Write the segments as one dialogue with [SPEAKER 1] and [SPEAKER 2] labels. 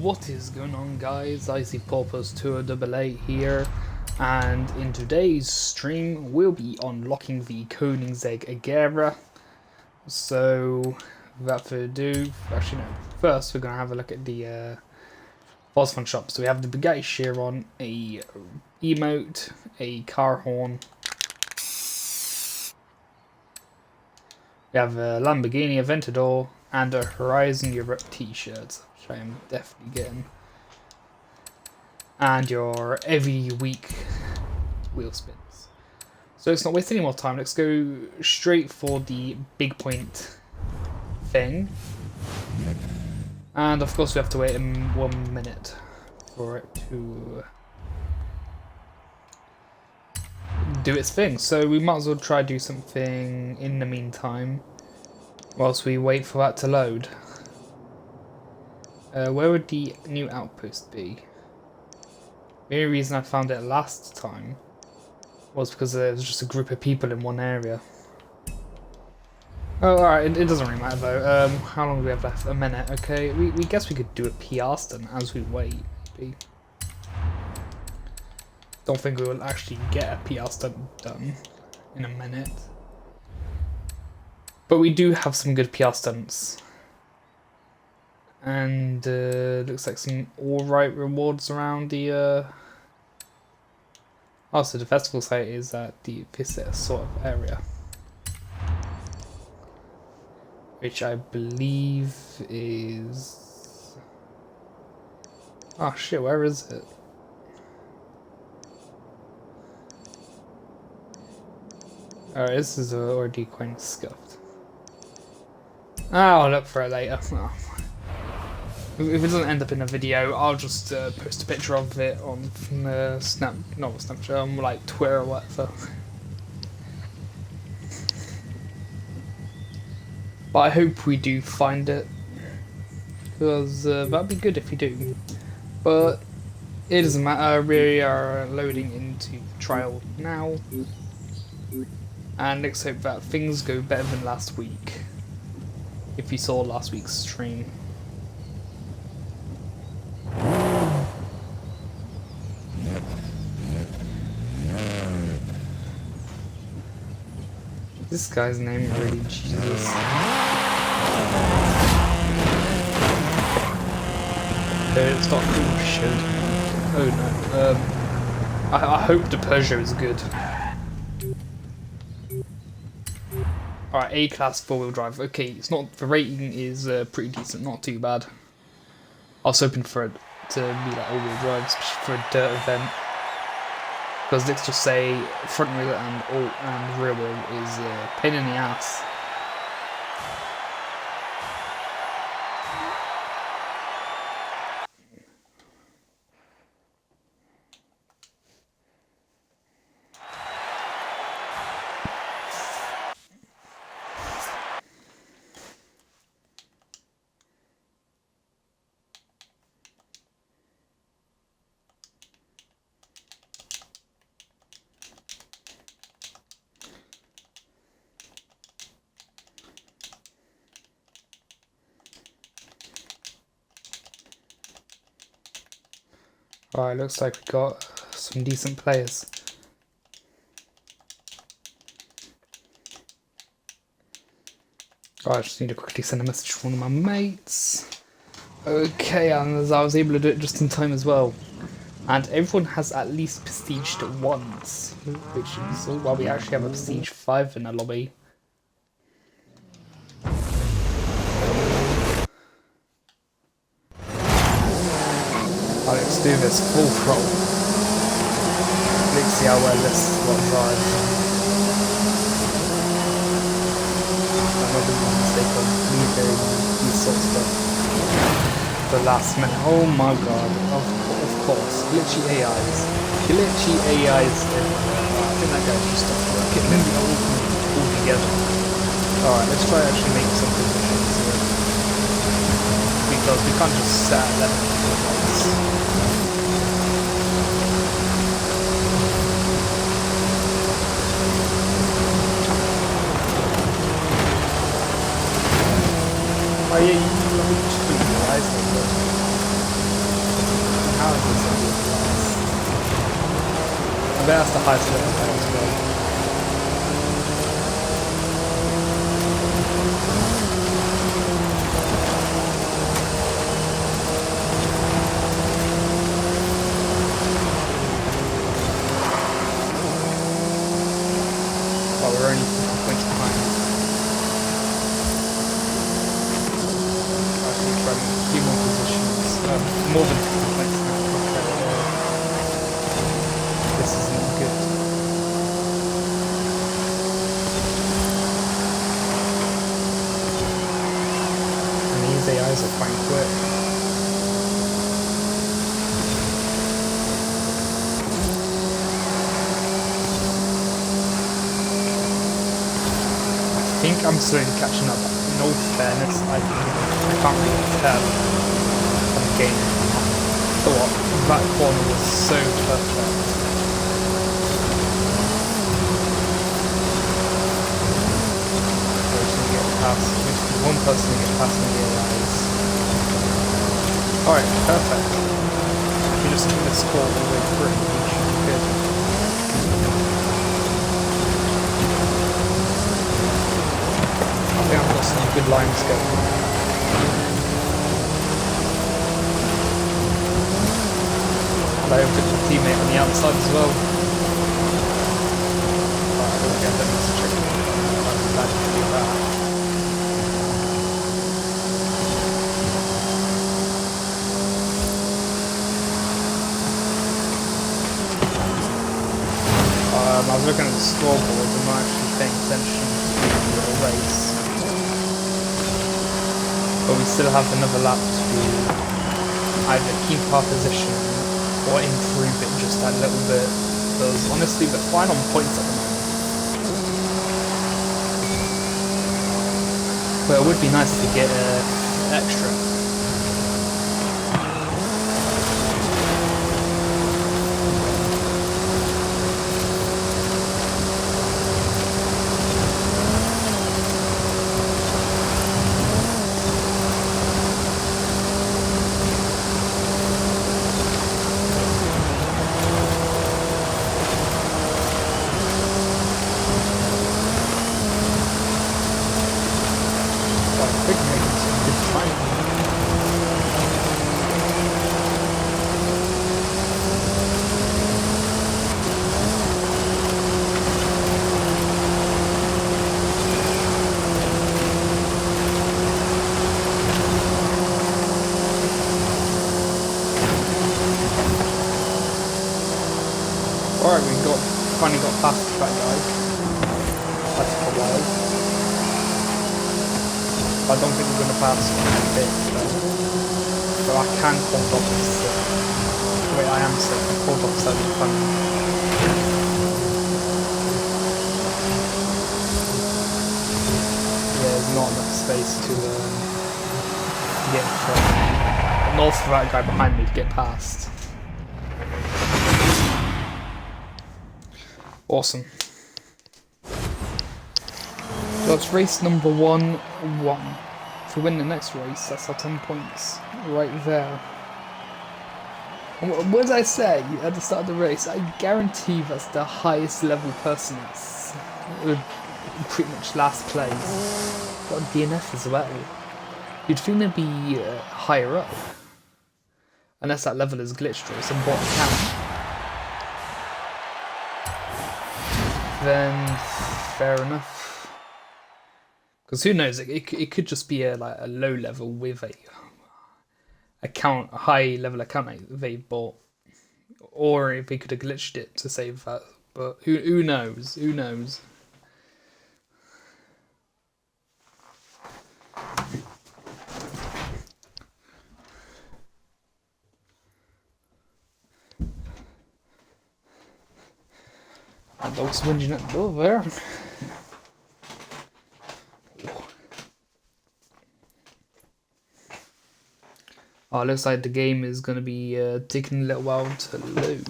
[SPEAKER 1] What is going on, guys? Icy Porpoise 288 here, and in today's stream we'll be unlocking the Koenigsegg Agera. So without further ado, actually no, first we're going to have a look at the Forza shop. So we have the Bugatti Chiron, a emote, a car horn, we have a Lamborghini Aventador, and a Horizon Europe t-shirt, which I am definitely getting. And your every week wheel spins. So let's not waste any more time, let's go straight for the big point thing. And of course we have to wait 1 minute for it to do its thing. So we might as well try to do something in the meantime whilst we wait for that to load. Where would the new outpost be? The only reason I found it last time was because there was just a group of people in one area. Oh, alright, it doesn't really matter though. How long do we have left? A minute, okay. We guess we could do a PR stunt as we wait, maybe. Don't think we will actually get a PR stunt done in a minute. But we do have some good PR stunts. And looks like some alright rewards around the oh, so the festival site is at this sort of area, which I believe is, oh shit, where is it? Alright, this is already quite scuffed. I'll look for it later. Oh. If it doesn't end up in a video, I'll just post a picture of it on Snapchat, like Twitter or whatever. But I hope we do find it, because that'd be good if we do. But it doesn't matter, we are loading into the trial now. And let's hope that things go better than last week, if you saw last week's stream. This guy's name really, Jesus. It's not cool shit. Oh no. I hope the Peugeot is good. Alright, A-class 4-wheel drive. Okay, it's not, the rating is pretty decent, not too bad. I was hoping for it to be like all-wheel drive, especially for a dirt event. Because let's just say front wheel and rear wheel is a pain in the ass. Alright, looks like we got some decent players. I just need to quickly send a message to one of my mates. Okay, and as I was able to do it just in time as well. And everyone has at least prestiged once, which is, oh, well, we actually have a prestige 5 in the lobby. Let's do this full throttle. Let's see how well this will drive. I'm not doing the mistake of leaving these sorts of stuff the last minute. Oh my god, of course. Glitchy AIs. Glitchy AIs everywhere. I think that guy's just stopped working. Maybe all together. Alright, let's try actually make some positions here. Because we can't just set at 11 points. Oh yeah, you love it too, guys. bet that's the highest level as well. Oh, we're only 50 points behind. Actually, trying a few more positions. More than 50 points now. This isn't good. And these AIs are quite quick. I think I'm slowly catching up. In all fairness, I can't really tell from the game. So what? That corner was so perfect. One person to get past me AIs. Alright, perfect. If you just hit the score all the way through, you should be good. I think I've got some good lines going. And I hope it's a teammate on the outside as well. Alright, I don't get them to check. I'm glad to do that. I was looking at the scoreboard and not actually paying attention to the race. But we still have another lap to either keep our position or improve it just a little bit. Because honestly, we're fine on points at the moment. But it would be nice to get extra. Alright, finally got past that guy. That's for a while. I don't think we're going to pass it, so I can hold off this. Wait, I am safe. I hold off so fun. Yeah, there's not enough space to get in front. Not for that guy behind me to get past. Awesome. So that's race number 1-1. If we win the next race, that's our 10 points right there. And what did I say at the start of the race? I guarantee that's the highest level person that's pretty much last place. Got a DNF as well. You'd think they'd be higher up. Unless that level is glitched or some bot account. Then fair enough. Because who knows? It could just be a low level with a high level account they bought, or if they could have glitched it to save that. But who knows? Who knows? And dog's whinging at the door there. Oh, it looks like the game is going to be taking a little while to load.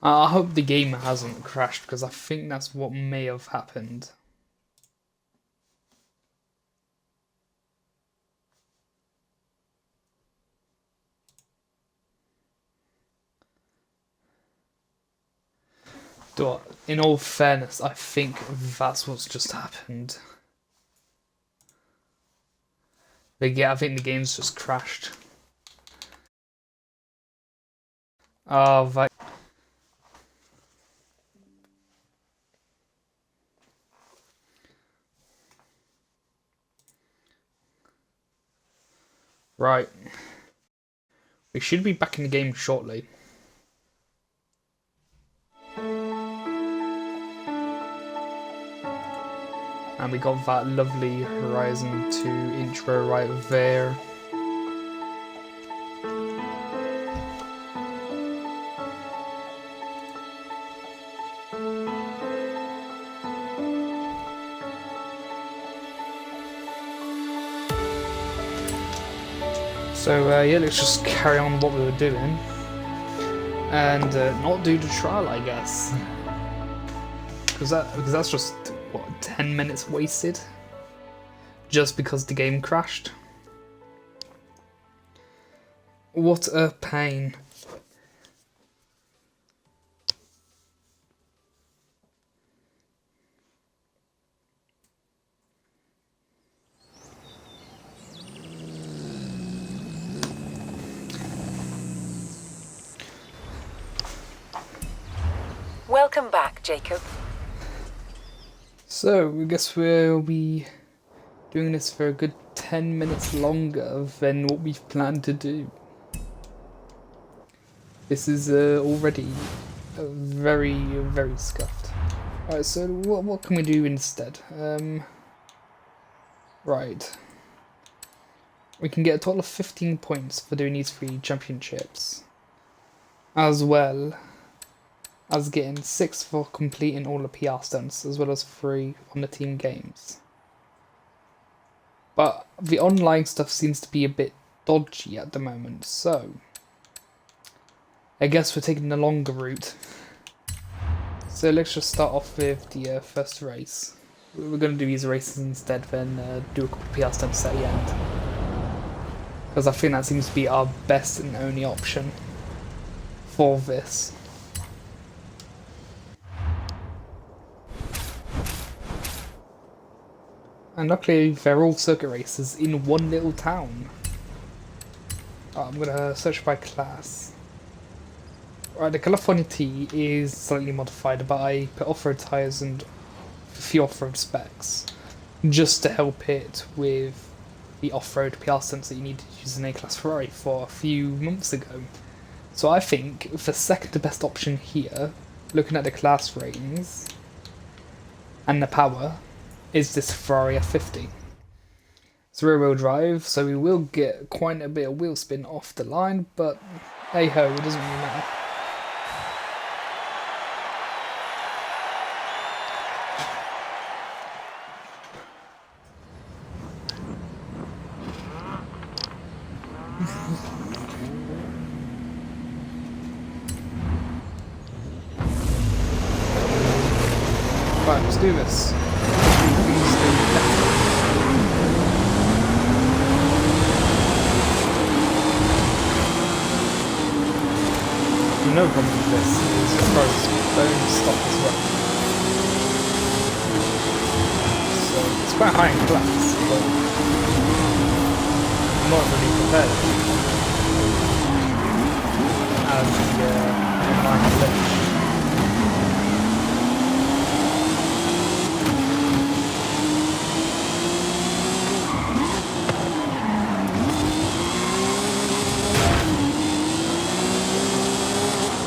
[SPEAKER 1] I hope the game hasn't crashed, because I think that's what may have happened. In all fairness, I think that's what's just happened. I think the game's just crashed. Oh, that. Right. We should be back in the game shortly. And we got that lovely Horizon 2 intro right there. So yeah, let's just carry on what we were doing. And not do the trial, I guess. Because that's just, what, 10 minutes wasted? Just because the game crashed? What a pain.
[SPEAKER 2] Welcome back, Jacob.
[SPEAKER 1] So, I guess we'll be doing this for a good 10 minutes longer than what we've planned to do. This is already very, very scuffed. Alright, so what can we do instead? Right. We can get a total of 15 points for doing these 3 championships. As well as getting 6 for completing all the PR stunts, as well as 3 on the team games. But the online stuff seems to be a bit dodgy at the moment, so I guess we're taking the longer route. So let's just start off with the first race. We're going to do these races instead, then do a couple of PR stunts at the end. Because I think that seems to be our best and only option for this. And luckily, they're all circuit races in one little town. Oh, I'm gonna search by class. Right, the California T is slightly modified, but I put off-road tyres and a few off-road specs just to help it with the off-road PR stunts that you need to use an A-class Ferrari for a few months ago. So I think the second best option here, looking at the class ratings and the power, is this Ferrari F50. It's rear-wheel drive, so we will get quite a bit of wheel spin off the line, but hey-ho, it doesn't really matter. Right, let's do this. No problem with this is as far as bone stop as well. So it's quite high in class, but I'm not really prepared as the online glitch.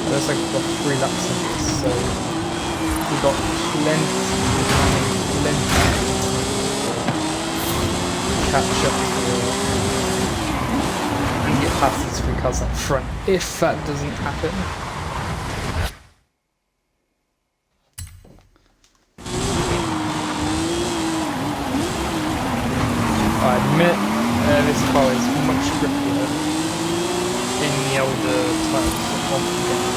[SPEAKER 1] There's like got 3 laps in this, so we've got plenty to catch up and get past these 3 cars up front. If that doesn't happen, I admit this car is much grippier in the older types of the game.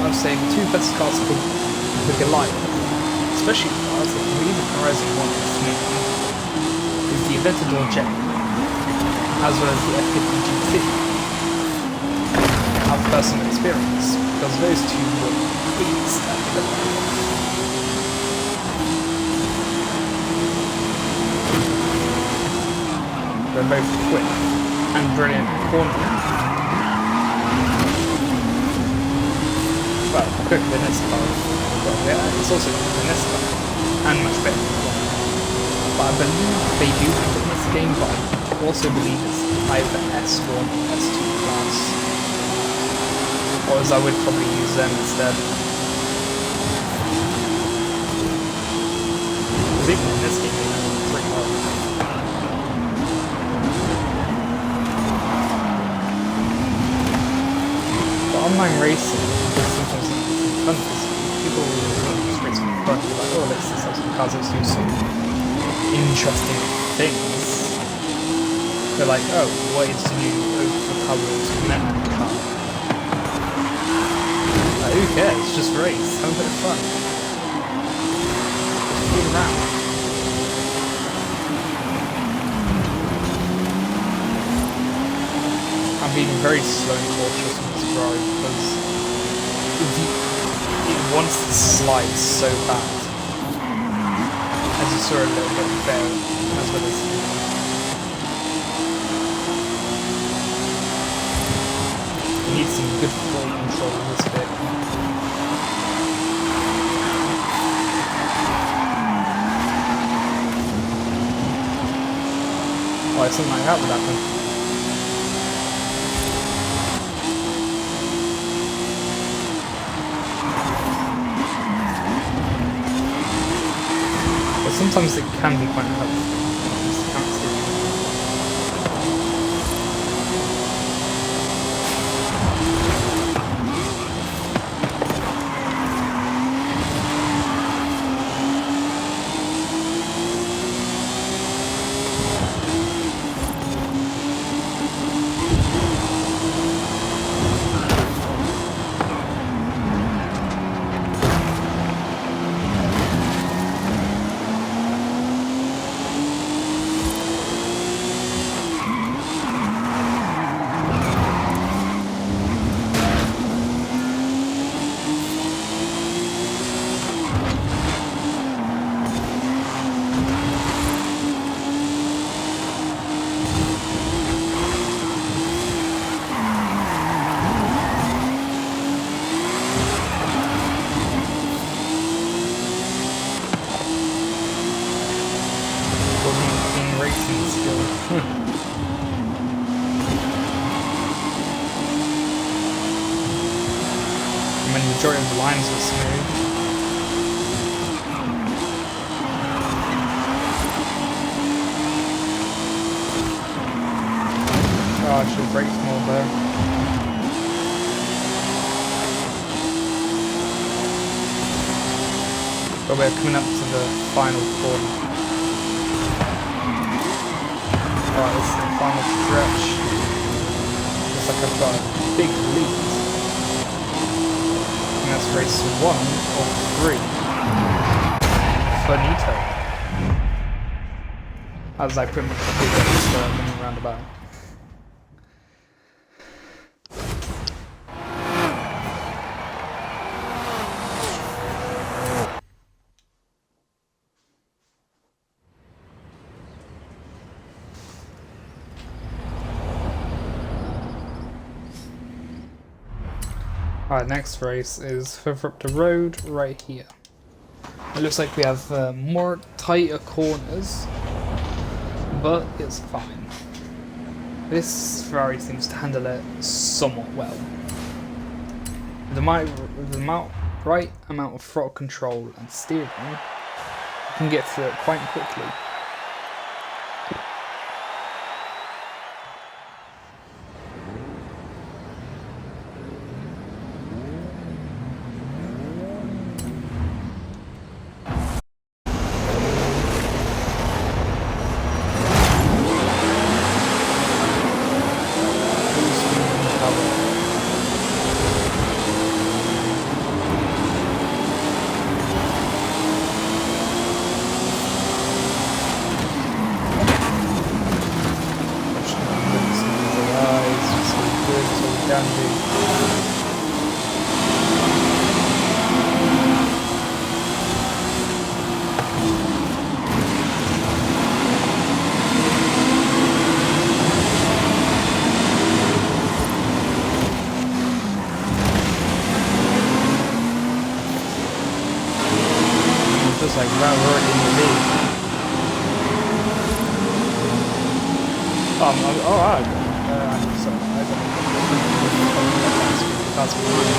[SPEAKER 1] I'd say the 2 best cars for Goliath, especially for us, even Horizon 1 is the Aventador Jet as well as the F50 GT. I have personal experience, because those two were completely standard. They're both quick and brilliant cornering. Well, quicker than this car. Well, yeah, it's also quicker than this car. And much better than this one. But I believe they do have it in this game, but I also believe it's either S1 or S2 class. Or as I would probably use them instead. Because even in this game, they have them pretty well. Online racing is sometimes fun because people just race for fun. They're like, oh, let's just have some cars, let's do some interesting things. They're like, oh, what is new overpowered metal car? Like, who cares? Just race, have a bit of fun. Just fool around. I'm being very slow and cautious on this Ferrari because it wants to slide so bad. As you saw a little bit there, as well as you need some good full control on this bit. Oh, something like that would happen. Sometimes it can be quite helpful. When the majority of the lines were smooth. Oh, I should brake more there. But we're coming up to the final corner. Alright, this is the final stretch. Looks like I've got a big lead. And that's race 1 of 3. Finito. As I pretty much did this mini roundabout. Alright, next race is further up the road right here. It looks like we have more tighter corners, but it's fine. This Ferrari seems to handle it somewhat well. With the right amount of throttle control and steering, you can get through it quite quickly. like, wow, we're already in the lead. Alright. So, I don't know. That's weird.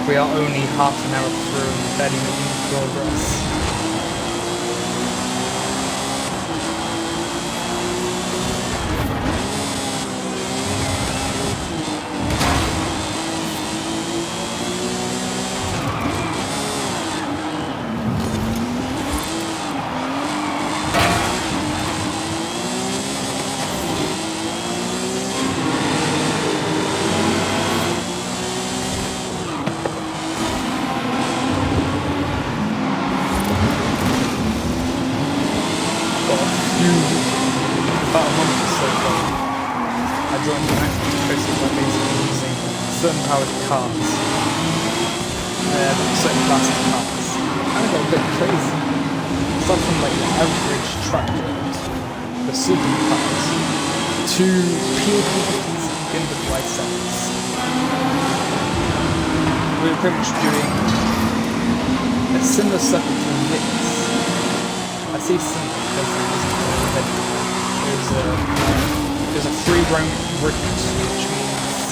[SPEAKER 1] We are only half an hour through and barely making progress. About a month or so ago, I joined the active process by basically using certain powered cars, certain classes of cars. And it got a bit crazy. Stuff from like the average track road, the supercars, to pure commodities in the right sense. We were pretty much doing a similar circuit to this. I say similar because there's a free roam route, which means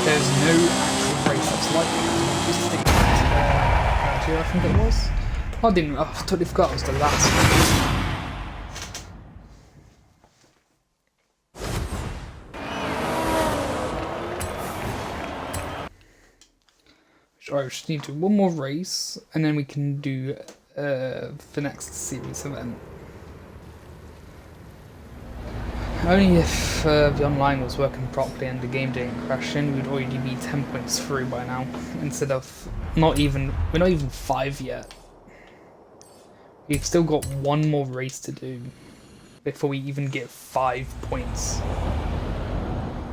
[SPEAKER 1] there's no actual race that's like it. Just stick to Agera, I think it was. I totally forgot it was the last one. Alright, we just need to do one more race, and then we can do the next series event. Only if the online was working properly and the game didn't crash in, we'd already be 10 points through by now, instead of we're not even 5 yet. We've still got one more race to do before we even get 5 points,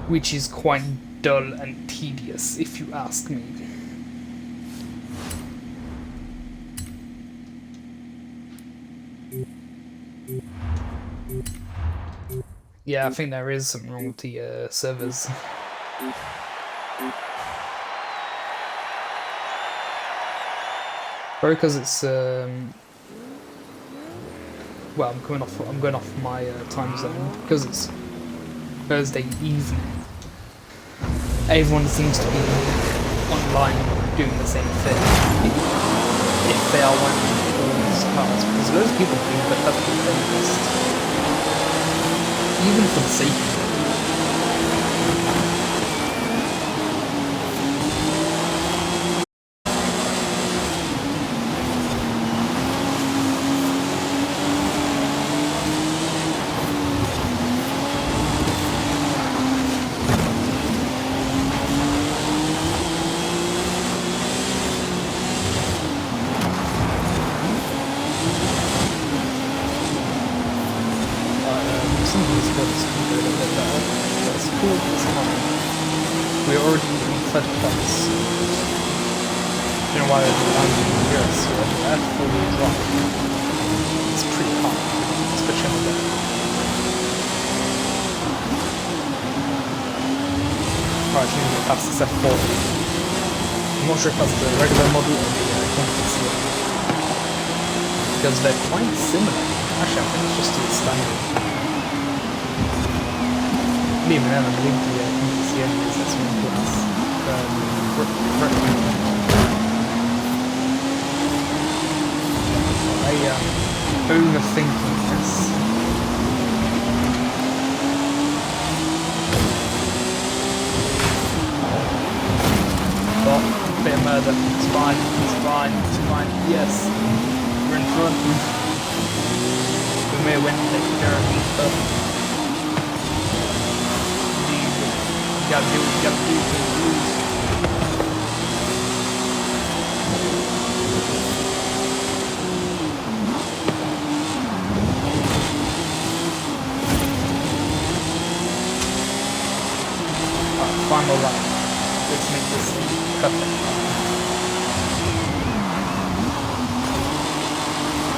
[SPEAKER 1] which is quite dull and tedious if you ask me. Yeah, I think there is something wrong with the servers. Probably because it's well, I'm going off my time zone because it's Thursday evening. Everyone seems to be online doing the same thing. If they are wanting towards cars, because loads of people do, but that's the playlist. Even for the sake of it. We're already in third place. You know why we're landing here, so at 4-wheel drive. It's pretty hard, especially on the day. Alright, I think that's the F4. I'm not sure if that's the regular model or the Koenigsegg. Because they're quite similar. Actually, I think it's just the standard. Even then, I believe the Koenigsegg is its own class. I am overthinking this. Oh, bit of murder. It's fine. It's fine. It's fine. Yes. We're in front. We may win. Take care of it, but you gotta do what you gotta do to lose. Alright, final lap. Let's make this thing perfect.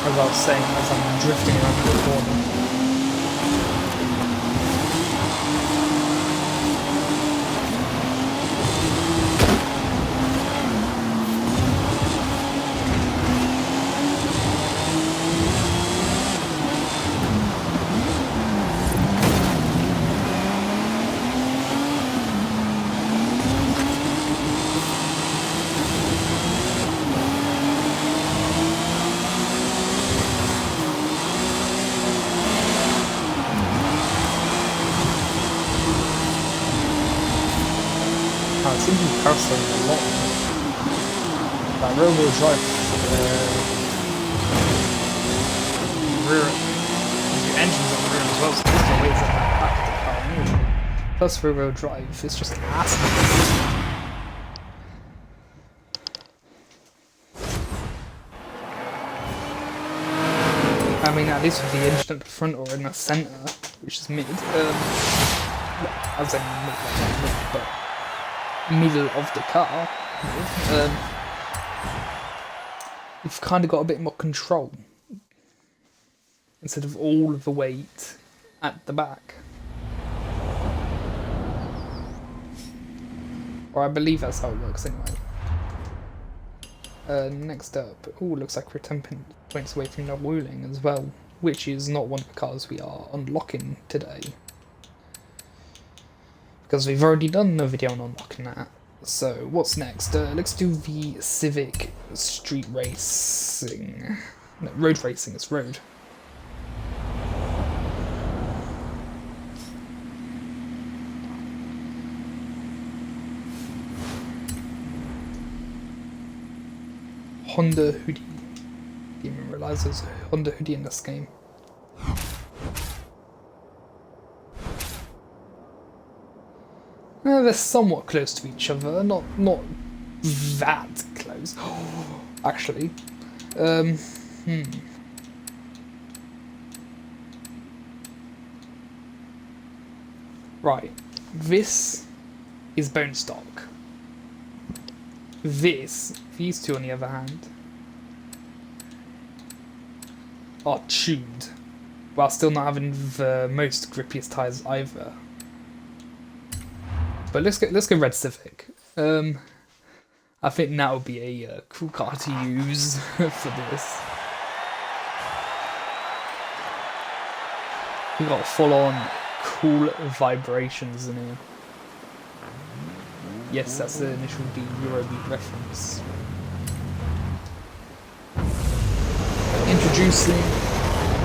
[SPEAKER 1] As I was saying, as I'm drifting around the corner. It seems to be cursing a lot. That rear-wheel drive, the engine's on the rear as well, so there's no way it's at the back of the car anyway. Plus rear-wheel drive, it's just ass. I mean, at least with the engine at the front or in the centre, which is mid, I was saying mid, but middle of the car, you've kind of got a bit more control instead of all of the weight at the back. Or I believe that's how it works anyway. Next up, looks like we're 10 points away from no wheeling as well, which is not one of the cars we are unlocking today. Because we've already done a video on unlocking that. So what's next? Let's do the Civic street racing. No, road racing, it's road. Honda hoodie. Didn't even realise there's a Honda hoodie in this game. They're somewhat close to each other, not that close. Actually, Right, this is bone stock. These two on the other hand, are tuned, while still not having the most grippiest tyres either. But let's go Red Civic. I think that would be a cool car to use for this. We got full-on cool vibrations in here. Yes, that's the initial D Eurobeat reference. Introducing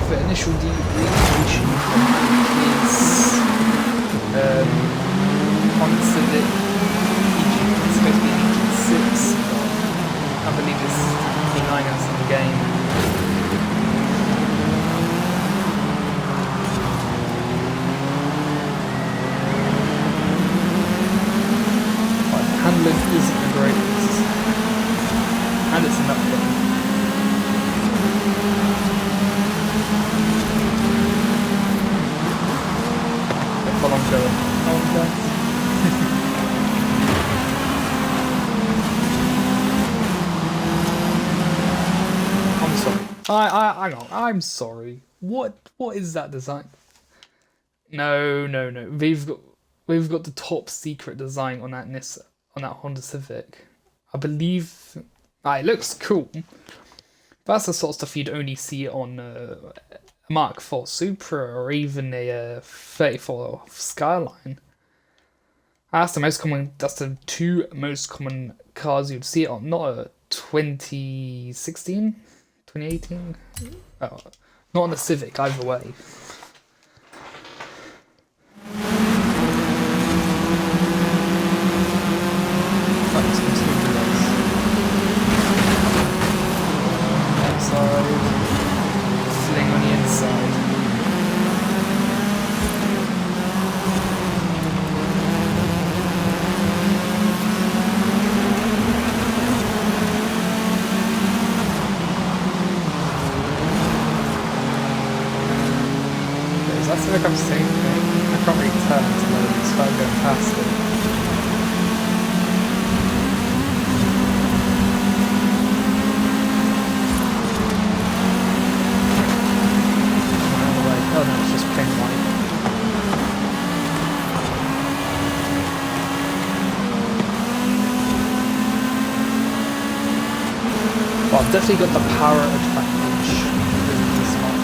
[SPEAKER 1] the initial D reincarnation is Honda Civic EG. It's supposed to be EG6, but I believe it's E9 that's in the game. But the handling isn't the greatest, and it's an upgrade. Hold on, going. Hold on. I'm sorry. Hang on. I'm sorry. What is that design? No. we've got the top secret design on that Honda Civic. I believe it looks cool. That's the sort of stuff you'd only see on a Mark IV Supra or even a 34 Skyline. That's the two most common cars you'd see on, not a 2016, 2018. Oh, not on the Civic either way. Fling on the inside. That's like I'm saying, I can't really tell until I start going past it. Oh no, it's just plain white. Well, I've definitely got the power advantage in this one.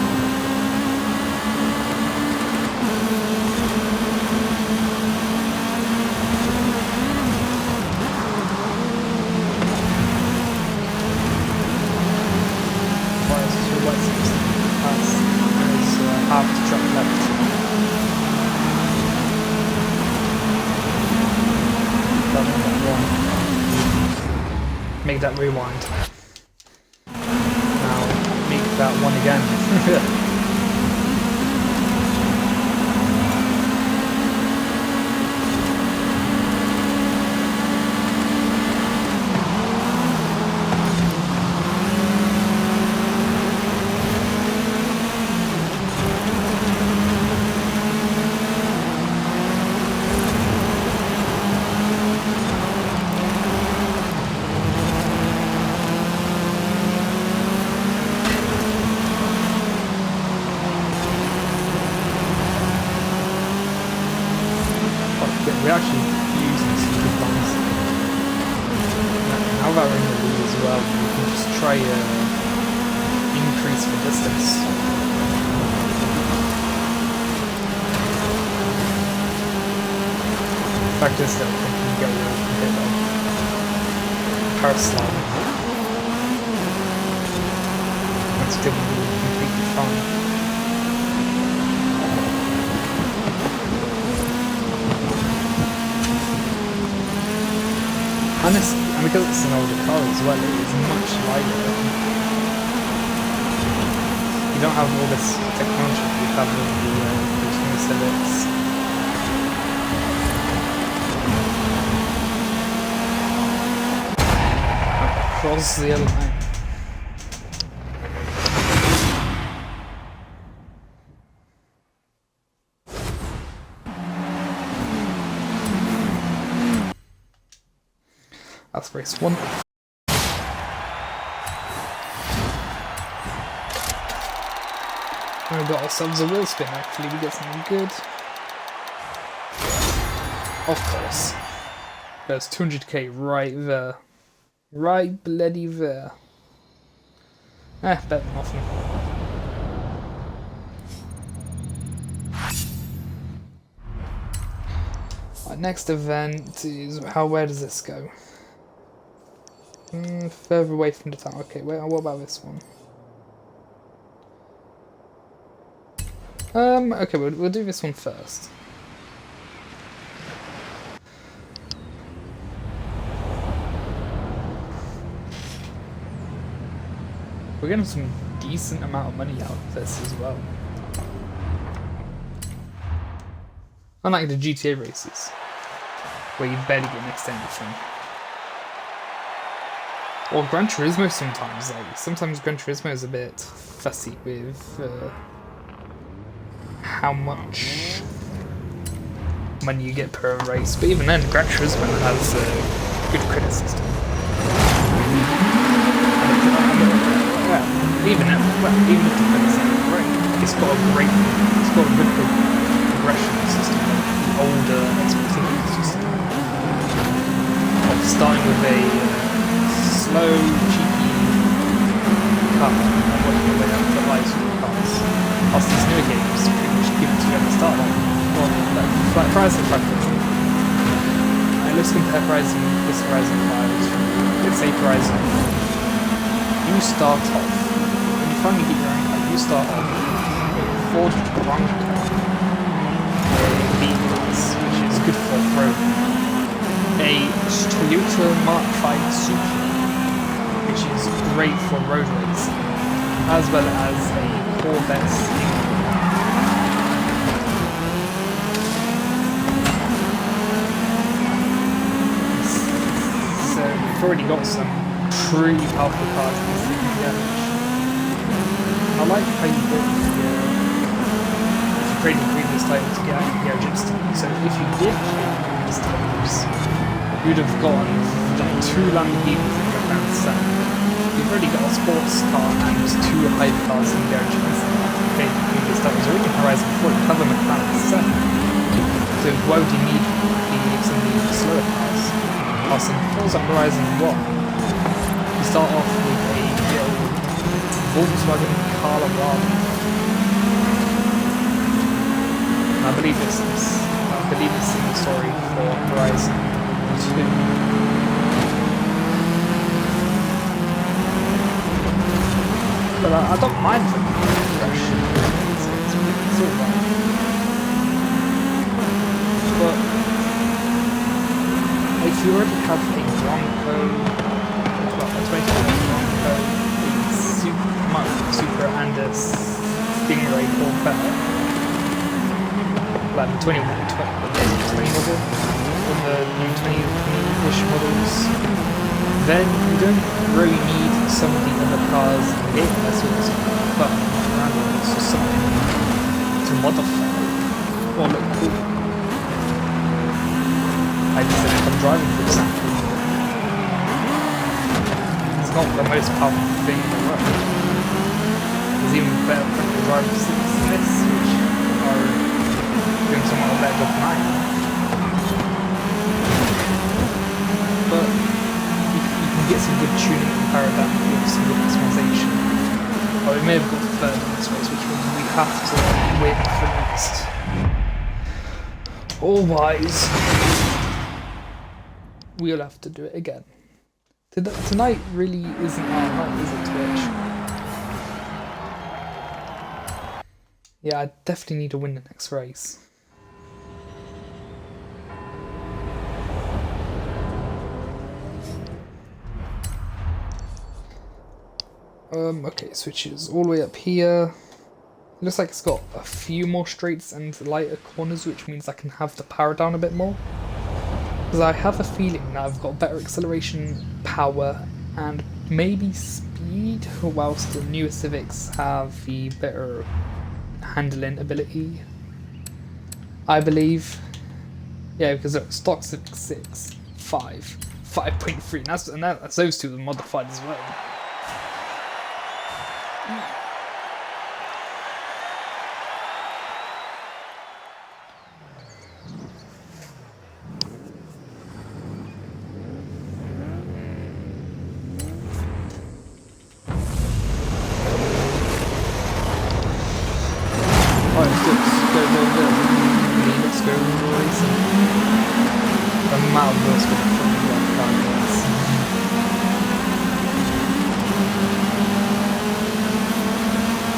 [SPEAKER 1] Half the track left. Make that rewind. Now make that one again. We're actually using some good ones. Now that we're in the lead as well, we can just try increase the distance. In fact, this I think we can get rid of a bit of power slide. That's good, we'll be completely fine. And because it's an older car as well, it is much lighter. You don't have all this technology you have with the new Civics. Across the other line. That's race one. We got ourselves a wheel spin actually, we get something good. Of course. There's 200k right there. Right bloody there. Better than nothing. Our next event is where does this go? Further away from the town. Okay, wait, what about this one? Okay, we'll do this one first. We're getting some decent amount of money out of this as well. Unlike the GTA races, where you barely get next to anything. Or Gran Turismo sometimes, sometimes Gran Turismo is a bit fussy with how much money you get per race, but even then Gran Turismo has a good credit system. Even if the credits aren't great, it's got a good progression system. The older starting with a slow, cheeky car and working your way up to high school cars. Whilst these newer games pretty much give it to you at the start of, well, like Horizon 5. And let's compare Horizon, this Horizon 5 to, let's say Horizon. You start off, when you finally get your own car, you start off with a Ford Bronco, a B-Class, which is good for road. A Toyota Mark V Supra, which is great for road racing, as well as a Corvette Stinger. So we've already got some pretty powerful cars in this garage. I like how you built the created previous titles to get out of the garage instantly. So if you did create previous titles, you'd have gotten like 2 Lamborghinis in your Grand Set. You've already got a sports car and 2 hypercars in the garage instantly. Okay, previous titles already in Horizon 4, you have a McLaren 7. So why would you need some of these slower cars? Whilst in Forza Horizon 1, you start off with a little Volkswagen Carrera. I believe it's in the story for Horizon 2. But I don't mind the crash. It's alright. But if you already have a Bronco, a 2020 Bronco, a Supra and a Stingray or better, like the 20 model, or the 20-ish models, then you don't really need some of the other cars in the game unless it was fun random. It's just something to modify or look cool. I just said if I'm driving, for example, it's not the most powerful thing in the world. There's even better front-wheel drive seats than this, which are doing somewhat better job than I am. But you can get some good tuning and power that with some good customization. But we may have got third in this race, which means we have to win for next. Otherwise, we'll have to do it again. Tonight really isn't our night, is it, Twitch? Yeah, I definitely need to win the next race. Okay, switches all the way up here. It looks like it's got a few more straights and lighter corners, which means I can have the power down a bit more. Because I have a feeling that I've got better acceleration, power, and maybe speed, whilst the newer Civics have the better handling ability, I believe. Yeah, because look, stock 6, 5, 5.3, and that's those two are modified as well.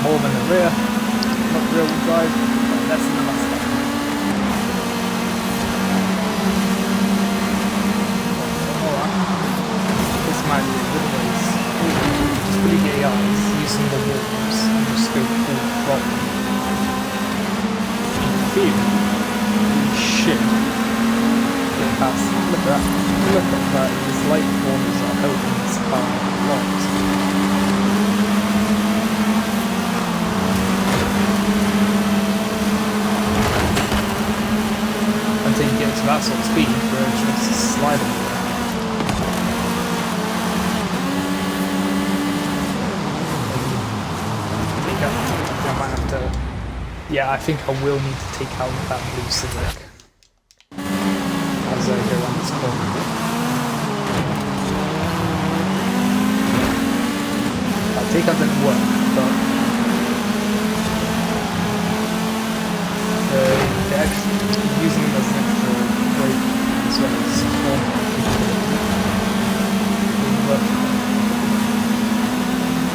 [SPEAKER 1] More than the rear, not rear wheel drive, but less than the Mustang. Alright, this might be a good race. Just put the AIs, using the walls, and just go full throttle. In theory, we should get past. Look at that, these light corners are helping this car a lot. Until you get to that sort of speed where it's just sliding. I might have to. Yeah, I think I will need to take out that blue Civic as I go around this corner. Takeout didn't work, but they're actually using it as an extra brake as well as support.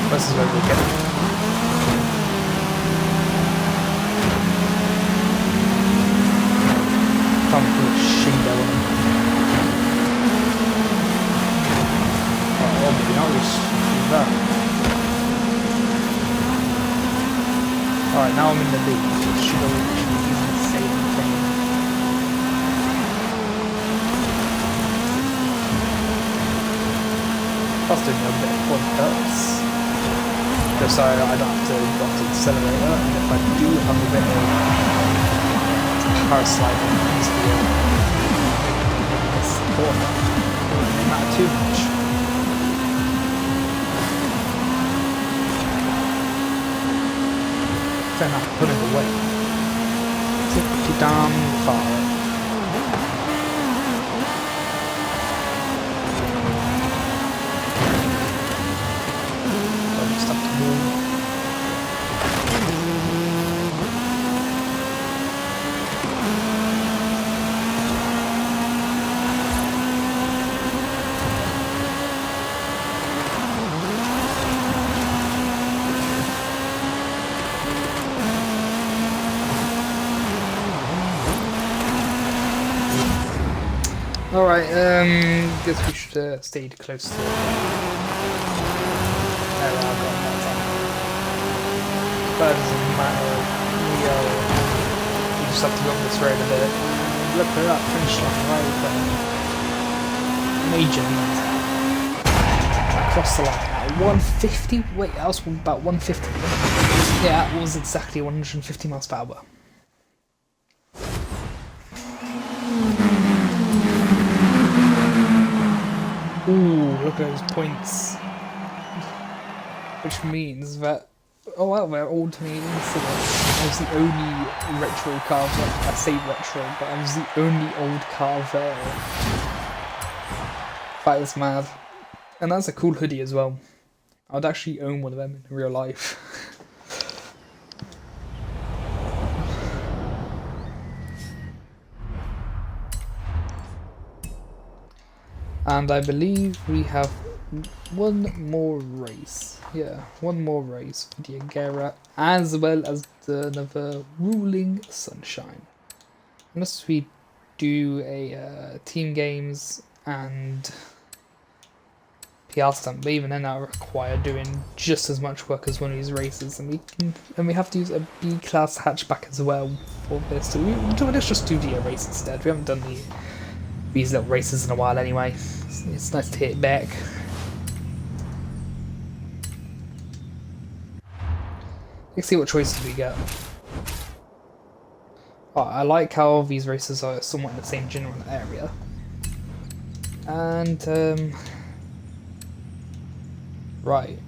[SPEAKER 1] This is where we'll get it. Time to put a shingo on them. Oh, maybe not, we'll just do that. Alright, now I'm in the lead. Should have literally used the same thing. Plus doing a bit of quad cuts. Just so I don't have to go to the accelerator, and if I do have a bit of power slide into the corner, it wouldn't matter too much. Then I put it away. Pretty damn far. So I just have to move. Alright, guess we should have stayed close to it. There we are, got that time. But it doesn't matter, we just have to go on this road a bit. Look at that finish line right there. Major lead. Across the line at 150, wait, that was about 150. Yeah, that was exactly 150 miles per hour. Ooh, look at those points. Which means that, oh well, we're alternating, so I was the only retro car there. I say retro, but I was the only old car there. That is mad. And that's a cool hoodie as well. I would actually own one of them in real life. And I believe we have one more race. Yeah, one more race for the Agera, as well as another Ruling Sunshine. Unless we do a team games and PR stunt, but even then that require doing just as much work as one of these races, and we have to use a B-class hatchback as well for this. So let's just do the race instead. We haven't done these little races in a while anyway. It's nice to hit back. Let's see what choices we get. Oh, I like how these races are somewhat in the same general area. And right,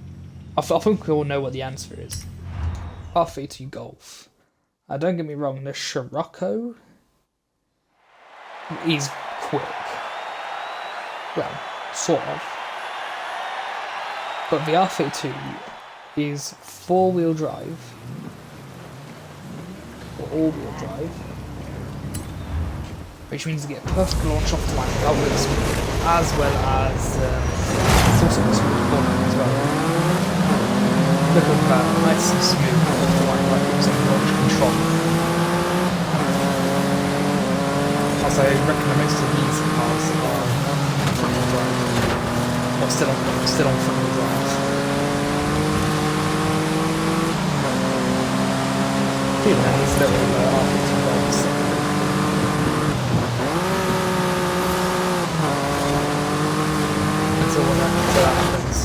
[SPEAKER 1] I think we all know what the answer is. R32 Golf. Don't get me wrong, the Scirocco is quick. Well, sort of. But the R32 is four-wheel drive, or all-wheel drive, which means you get perfect launch off the line without wheel speed, as well as it's also a smooth corner as well. Look at that, nice and smooth off the line, like it was on launch control. As I reckon the most of these cars are front-wheel drive, or still on front-wheel drive. Even then, it's still R32 Golfs. Until that happens.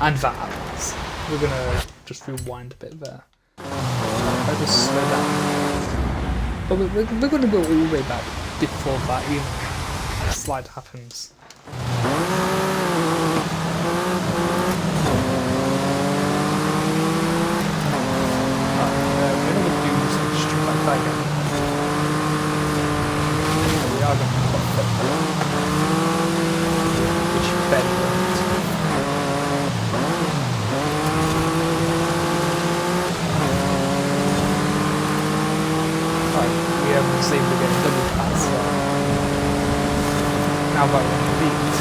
[SPEAKER 1] And that happens. We're gonna just rewind a bit there. I'll just slow down. But we're gonna go all the way back before that even slide happens. Again. We are going to put it. literally barely went. Right, we was able to get a double pass there. Now that we're in the lead,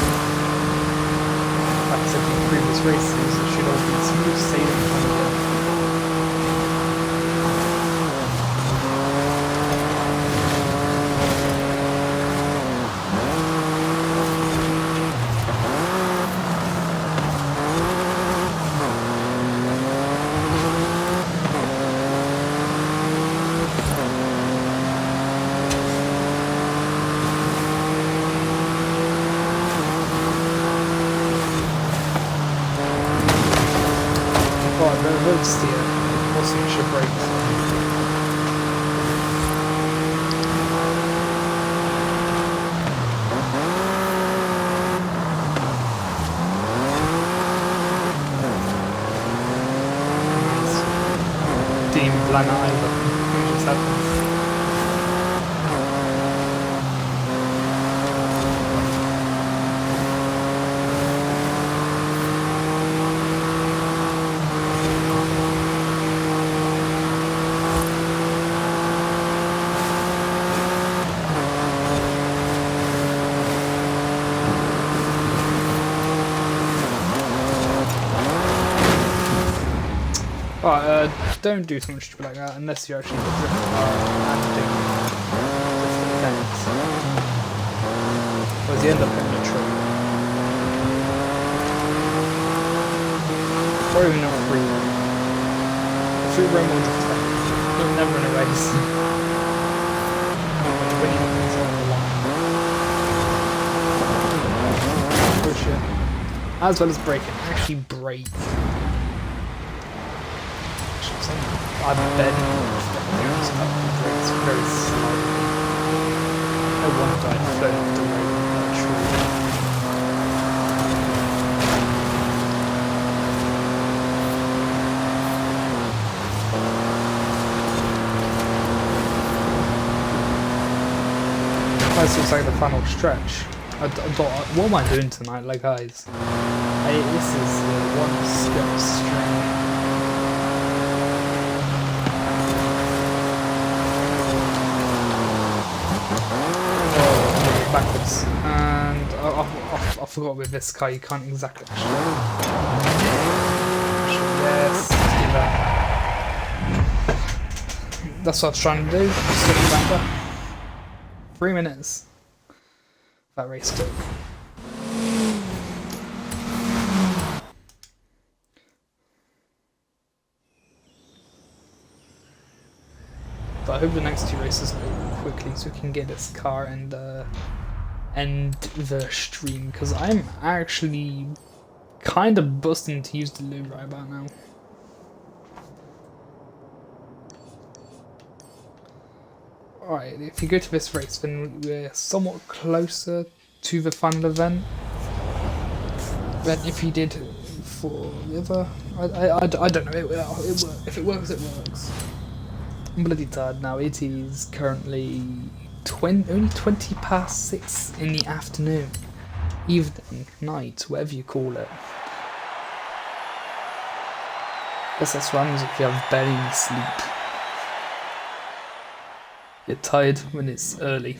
[SPEAKER 1] like I said in previous races, it should all be smooth sailing from the road steer, also you should brake. Didn't even plan that either. It just happens. But don't do something stupid like that unless you're actually drifting and doing different things. Because you end up hitting a tree. Or even a free roam. A free roam will just take. You're never in a race. When you things on the line. Push it. As well as braking. Actually brake. I barely use up the brakes very slowly. I wonder I'd flown off the road in a tree. This looks like the final stretch. What am I doing tonight, like guys? This is one step string. Backwards, and I forgot with this car you can't exactly yes, do that. That's what I was trying to do, just get back up. 3 minutes that race took. But I hope the next 2 races go quickly so we can get this car and end the stream, because I'm actually kind of busting to use the lube right about now. Alright, if you go to this race, then we're somewhat closer to the final event than if you did for the other. I don't know, if it works, it works. I'm bloody tired now. It is currently only 20 past 6 in the afternoon, evening, night, whatever you call it. Guess that's what happens if you have barely any sleep. You're tired when it's early.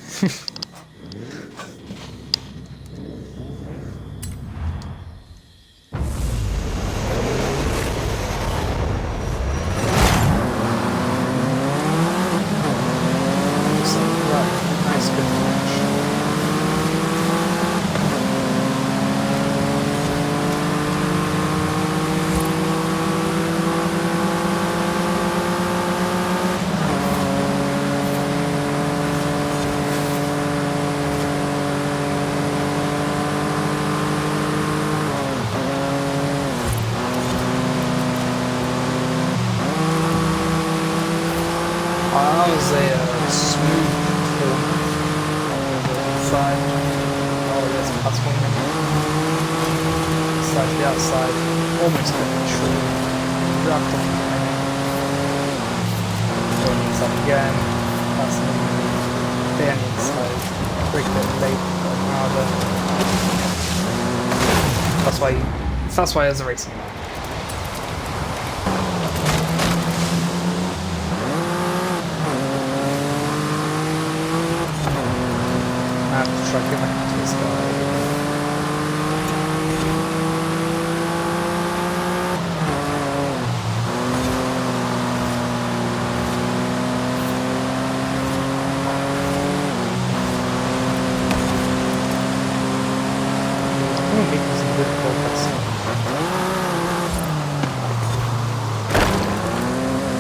[SPEAKER 1] That was a smooth corner inside. Oh yes, past 1 minute. Slightly outside, almost got the tree. Wrapped off the minute. Going inside again. Past 1 minute. Stay on the inside. Break it late, but now then. That's why there's a racing mode. I have to try to get back to this guy.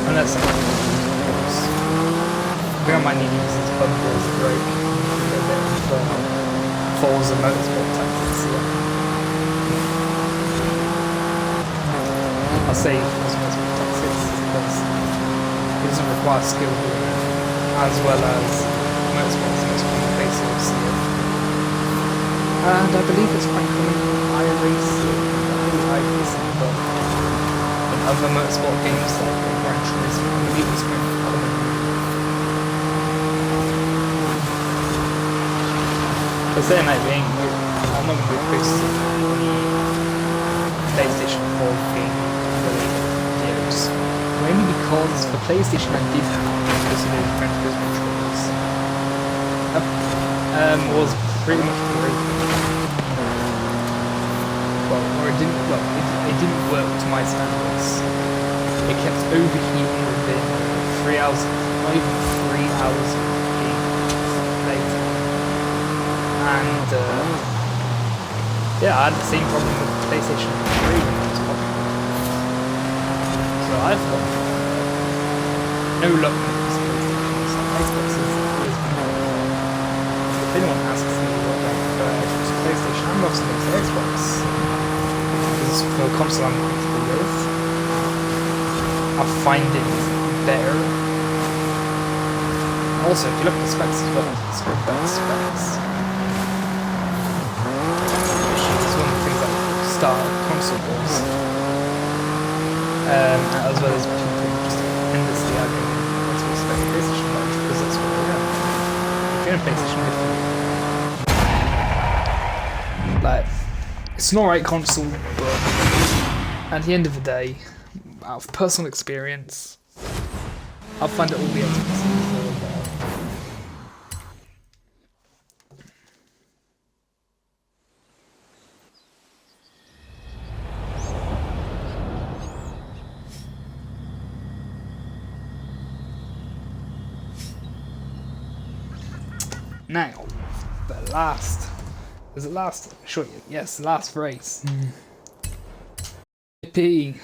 [SPEAKER 1] Unless I might need to use these bundles to break a little bit for Forza motorsport tactics. Yeah. I'll say Forza motorsport tactics because it doesn't require skill doing it, as well as motorsports and it's one of the basic of CF. And I believe it's quite common in iRacing, but in other motorsport games like Gran Turismo, I believe it's quite common. But saying that being, I'm not going to be posting any PlayStation 4 game related videos. Mainly because for PlayStation I did have because of the Gran Turismo trailers. Was pretty much great. It didn't work to my standards. It kept overheating within 3 hours, not even 3 hours of being later. And yeah, I had the same problem with the PlayStation 3 when I was watching it. So I've got no luck with this PlayStation. So Xbox has always been better. If anyone asks me what I prefer, Xbox or PlayStation, I'm obviously going to say Xbox. Because for the console I'm comfortable with, I find it better. Also, if you look at the specs as well, it's got better specs. Which is one of the things that start console wars. As well as people just endlessly arguing what's the spec of PlayStation launch, because that's what they have. If you're in PlayStation, good for you. Like, it's an alright console, but at the end of the day, out of personal experience, I find it all the Xbox more better. Now, the last. Is it last? Sure, yes, last race. P.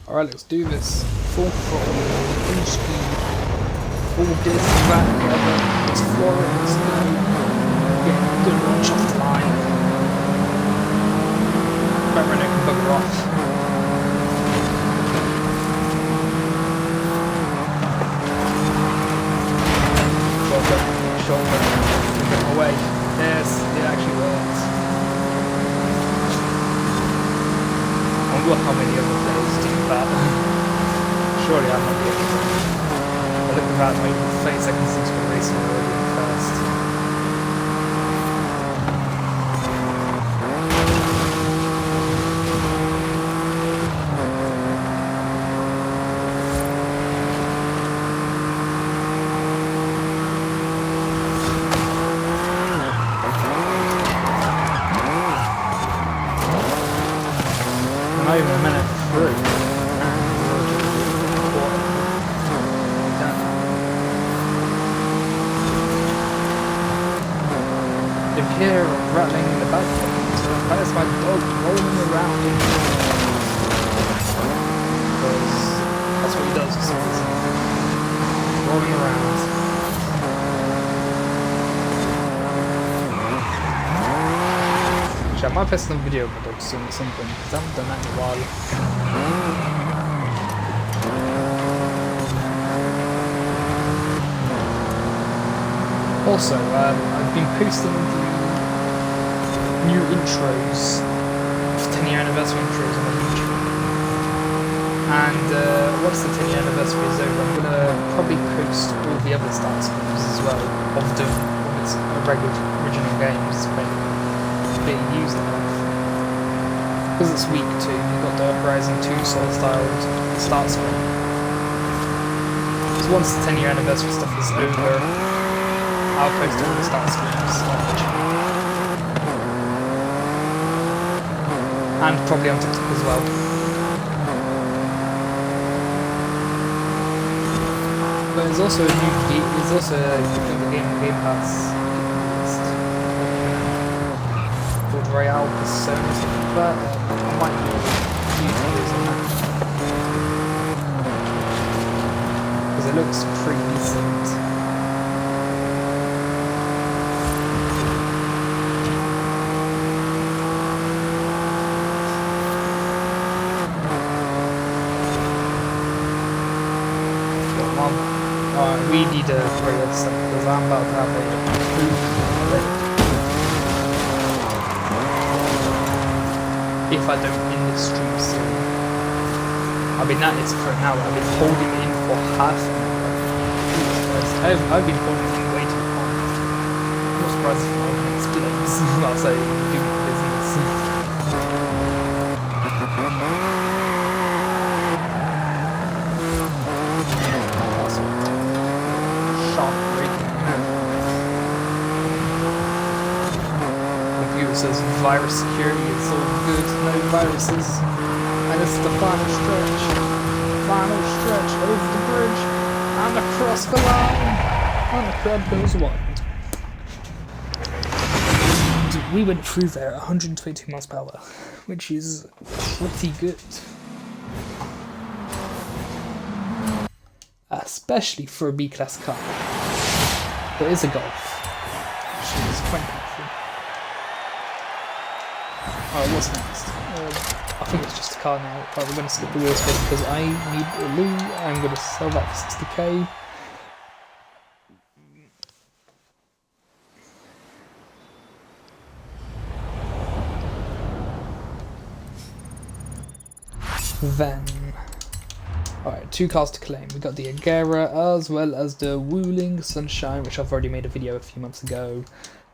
[SPEAKER 1] Alright, let's do this. Full throttle, full speed, full this, that, the other. Let's floor it, let's get a good launch off the line. Don't run it and bugger off. Shoulder, get away. Yes, it actually works. I wonder how many other players do that. Surely I'm not the only one. I look at that maybe 30 seconds into the race and already in first. Not even a minute through. If you hear rattling in the background, that's my dog rolling around in the because that's what he does for some reason. Rolling around. I might post another video of my dog soon or something, because I haven't done that in a while. Also, I've been posting the new intros, 10-year anniversary intros on my YouTube. And once the 10-year anniversary is over, I'm going to probably post all the other start screens as well of the original games being used now. Because it's week 2, we've got the Horizon 2 sort of styled start screen. So once the 10-year anniversary stuff is over, I'll post all the start screens on the channel. And probably on TikTok as well. But there's also a new game, there's also a Game Pass called Royale Persona or something like that. I might do videos on that. Because it looks pretty decent. We need to throw this up because I'm about to have a food already. If I don't end this stream soon. I've been at this for an hour, I've been holding it in for half an hour. I've been holding it in way too long. I'm not surprised if my own explodes. I'll say, do business. Says virus security, it's all good, no viruses, and it's the final stretch over the bridge, and across the line, and the crowd goes wild. We went through there at 122 miles per hour, which is pretty good. Especially for a B-class car. There is a Golf, which is quite powerful. Alright, what's next? I think it's just a car now. Right, we're going to skip the wheel spin because I need a loo. I'm going to sell that for 60k. Then, alright, 2 cars to claim. We got the Agera as well as the Wuling Sunshine, which I've already made a video a few months ago.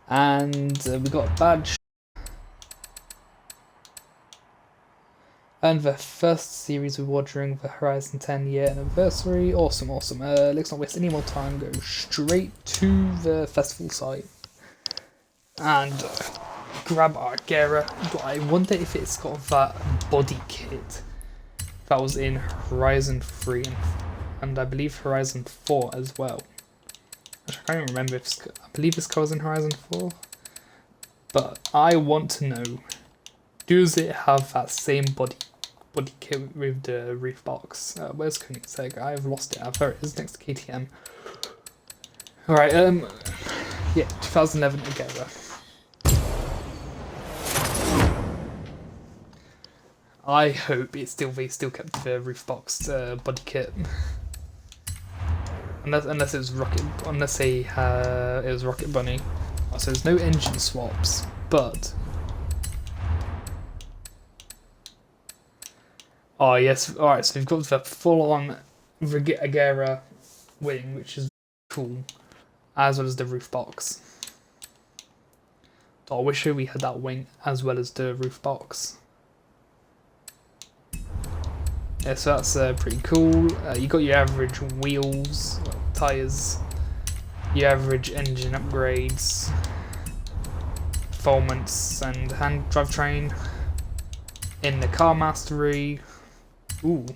[SPEAKER 1] And we got a badge. And the first series reward during the Horizon 10-year anniversary. Awesome. Let's not waste any more time. Go straight to the festival site. And grab our Agera. But I wonder if it's got that body kit that was in Horizon 3 and I believe Horizon 4 as well. I can't even remember if I believe this car was in Horizon 4. But I want to know, does it have that same body kit with the roof box? Where's Koenigsegg? I've lost it. There it is, next to KTM. Alright, yeah, 2011 Agera. I hope they still kept the roof box body kit. Unless it was it was Rocket Bunny. So there's no engine swaps, but oh yes, alright, so we've got the full-on Agera wing, which is cool, as well as the roof box. So I wish we had that wing as well as the roof box. Yeah, so that's pretty cool. You got your average wheels, tyres, your average engine upgrades, performance and hand drivetrain. In the car mastery, ooh,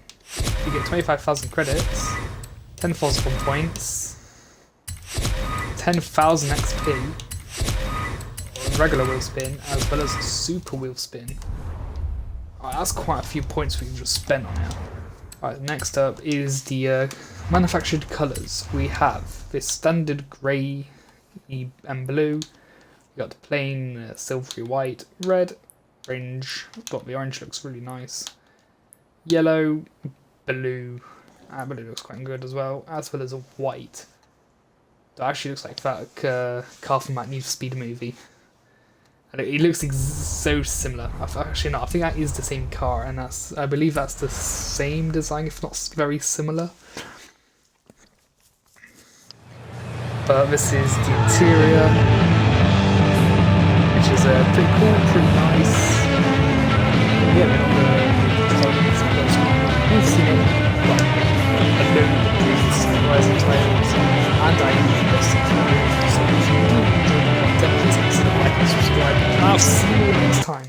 [SPEAKER 1] you get 25,000 credits, 10 forcible points, 10,000 XP, regular wheel spin, as well as super wheel spin. Alright, that's quite a few points we've just spent on it. Alright, next up is the manufactured colours. We have this standard grey and blue. We got the plain silvery white, red, orange. Got the orange, looks really nice. Yellow, blue. Blue looks quite good as well as a white. That actually looks like that car from that Need for Speed movie. And it looks so similar. Actually, no, I think that is the same car, and I believe that's the same design, if not very similar. But this is the interior, which is pretty cool, pretty nice. Yeah, we've got we've seen it, but I know the previous Horizon titles, and I use this so if you do enjoy the content, please consider liking and subscribing, and I'll see you next time.